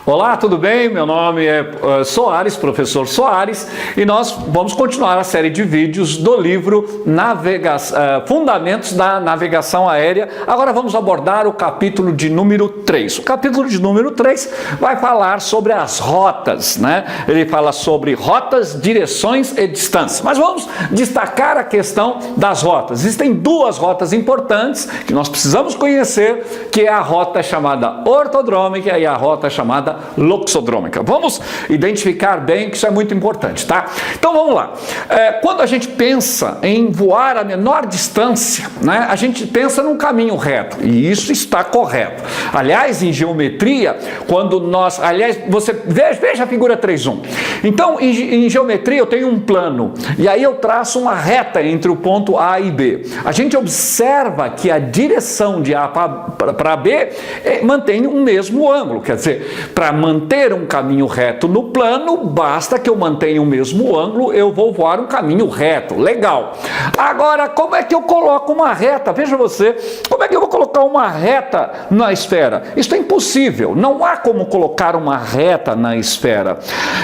Olá, tudo bem? Meu nome é Soares, professor Soares, e nós vamos continuar a série de vídeos do livro Fundamentos da Navegação Aérea. Agora vamos abordar o capítulo de número 3. O capítulo de número 3 vai falar sobre as rotas, né? Ele fala sobre rotas, direções e distâncias. Mas vamos destacar a questão das rotas. Existem duas rotas importantes que nós precisamos conhecer, que é a rota chamada ortodrômica e a rota chamada loxodrômica. Vamos identificar bem que isso é muito importante, tá? Então vamos lá. Quando a gente pensa em voar a menor distância, né, a gente pensa num caminho reto, e isso está correto. Aliás, em geometria, você veja a figura 3.1. Então, em geometria eu tenho um plano, e aí eu traço uma reta entre o ponto A e B. A gente observa que a direção de A para B mantém o mesmo ângulo, quer dizer, para manter um caminho reto no plano, basta que eu mantenha o mesmo ângulo, eu vou voar um caminho reto. Legal. Agora, como é que eu coloco uma reta? Veja você, como é que eu vou colocar uma reta na esfera? Isso é impossível. Não há como colocar uma reta na esfera.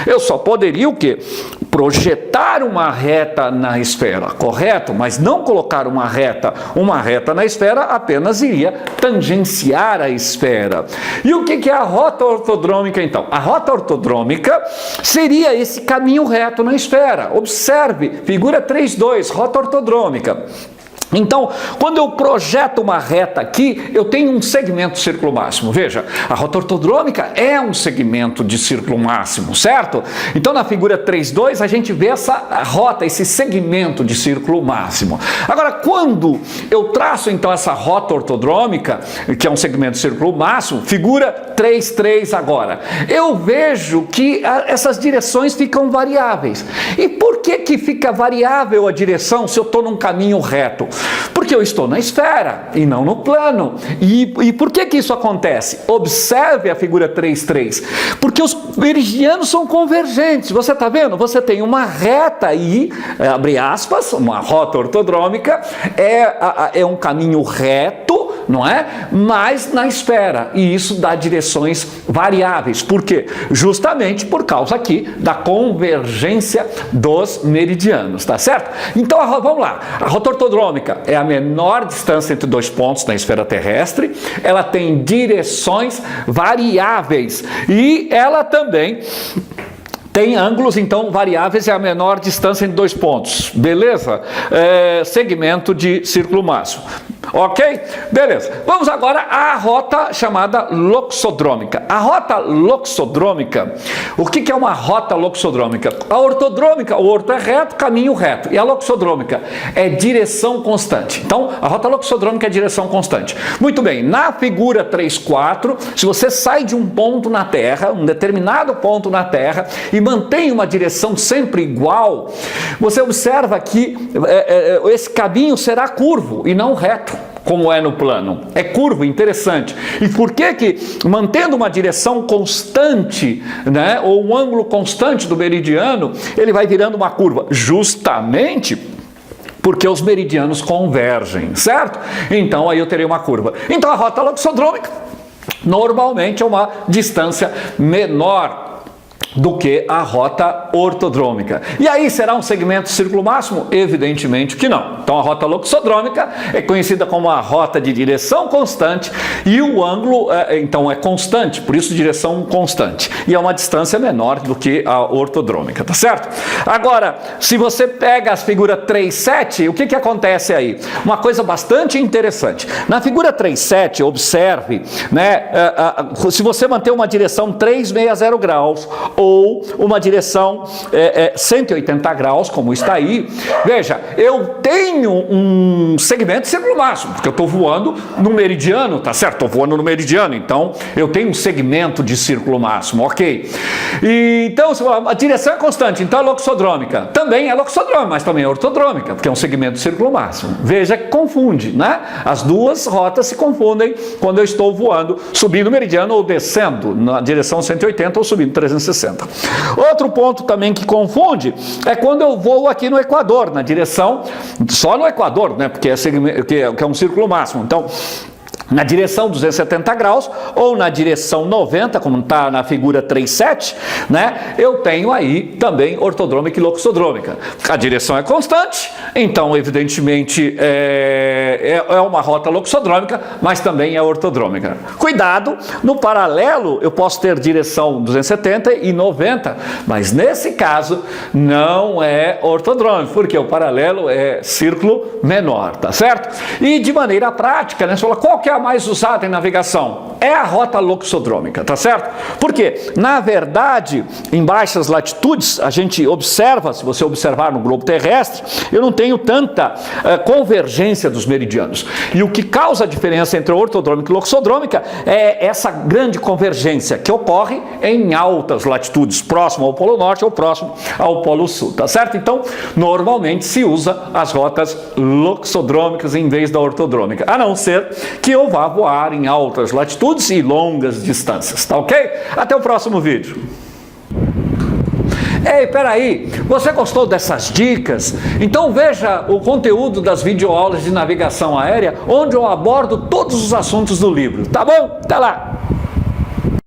Eu só poderia o quê? Projetar uma reta na esfera, correto? Mas não colocar uma reta. Uma reta na esfera apenas iria tangenciar a esfera. E o que é a rota ortodrômica, então? A rota ortodrômica seria esse caminho reto na esfera. Observe, figura 3.2, rota ortodrômica. Então, quando eu projeto uma reta aqui, eu tenho um segmento de círculo máximo. Veja, a rota ortodrômica é um segmento de círculo máximo, certo? Então, na figura 3.2, a gente vê essa rota, esse segmento de círculo máximo. Agora, quando eu traço, então, essa rota ortodrômica, que é um segmento de círculo máximo, figura 3.3 agora, eu vejo que essas direções ficam variáveis. E por que fica variável a direção se eu estou num caminho reto? Porque eu estou na esfera e não no plano. E por que isso acontece? Observe a figura 3.3. Porque os meridianos são convergentes. Você está vendo? Você tem uma reta aí, abre aspas, uma rota ortodrômica, é um caminho reto, não é? Mas na esfera. E isso dá direções variáveis. Por quê? Justamente por causa aqui da convergência dos meridianos, tá certo? Então, vamos lá. A rota ortodrômica é a menor distância entre dois pontos na esfera terrestre, ela tem direções variáveis e ela também tem ângulos, então, variáveis, é a menor distância entre dois pontos, beleza? Segmento de círculo máximo. Ok? Beleza. Vamos agora à rota chamada loxodrômica. A rota loxodrômica, o que é uma rota loxodrômica? A ortodrômica, o orto é reto, caminho reto. E a loxodrômica é direção constante. Então, a rota loxodrômica é direção constante. Muito bem, na figura 3.4, se você sai de um ponto na Terra, um determinado ponto na Terra, e mantém uma direção sempre igual, você observa que esse caminho será curvo e não reto, como é no plano. É curvo, interessante. E por que mantendo uma direção constante, né, ou um ângulo constante do meridiano, ele vai virando uma curva? Justamente porque os meridianos convergem, certo? Então aí eu terei uma curva. Então a rota loxodrômica normalmente é uma distância menor do que a rota ortodrômica. E aí, será um segmento de círculo máximo? Evidentemente que não. Então, a rota loxodrômica é conhecida como a rota de direção constante e o ângulo, então, é constante, por isso direção constante. E é uma distância menor do que a ortodrômica, tá certo? Agora, se você pega as figuras 3.7, o que acontece aí? Uma coisa bastante interessante. Na figura 3.7, observe, né, se você manter uma direção 360 graus, ou uma direção 180 graus, como está aí, veja, eu tenho um segmento de círculo máximo, porque eu estou voando no meridiano, tá certo? Estou voando no meridiano, então eu tenho um segmento de círculo máximo, ok? E, então, a direção é constante, então é loxodrômica. Também é loxodrômica, mas também é ortodrômica, porque é um segmento de círculo máximo. Veja que confunde, né? As duas rotas se confundem quando eu estou voando, subindo o meridiano ou descendo na direção 180 ou subindo 360. Outro ponto também que confunde é quando eu vou aqui no Equador, na direção, só no Equador, né, porque é um círculo máximo. Então, na direção 270 graus ou na direção 90, como está na figura 3.7, né? Eu tenho aí também ortodrômica e loxodrômica. A direção é constante, então evidentemente é uma rota loxodrômica, mas também é ortodrômica. Cuidado, no paralelo eu posso ter direção 270 e 90, mas nesse caso não é ortodrômico, porque o paralelo é círculo menor, tá certo? E de maneira prática, né, você fala, qual que é a mais usada em navegação? É a rota loxodrômica, tá certo? Porque, na verdade, em baixas latitudes, a gente observa, se você observar no globo terrestre, eu não tenho tanta convergência dos meridianos. E o que causa a diferença entre a ortodrômica e loxodrômica é essa grande convergência que ocorre em altas latitudes, próximo ao Polo Norte ou próximo ao Polo Sul, tá certo? Então, normalmente se usa as rotas loxodrômicas em vez da ortodrômica, a não ser que eu vá voar em altas latitudes e longas distâncias, tá ok? Até o próximo vídeo. Ei, peraí, você gostou dessas dicas? Então veja o conteúdo das videoaulas de navegação aérea, onde eu abordo todos os assuntos do livro, tá bom? Até lá!